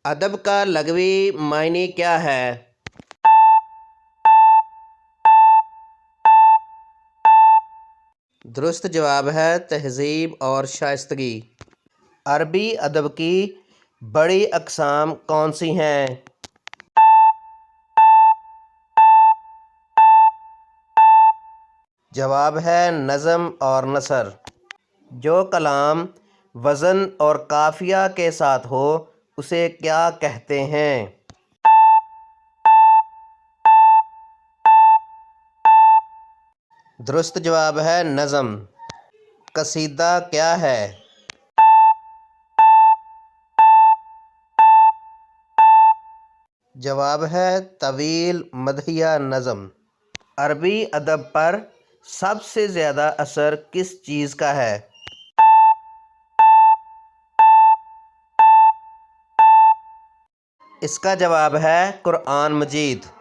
ادب کا لغوی معنی کیا ہے؟ درست جواب ہے تہذیب اور شائستگی۔ عربی ادب کی بڑی اقسام کون سی ہیں؟ جواب ہے نظم اور نثر۔ جو کلام وزن اور قافیہ کے ساتھ ہو اسے کیا کہتے ہیں؟ درست جواب ہے نظم۔ قصیدہ کیا ہے؟ جواب ہے طویل مدحیہ نظم۔ عربی ادب پر سب سے زیادہ اثر کس چیز کا ہے؟ اس کا جواب ہے قرآن مجید۔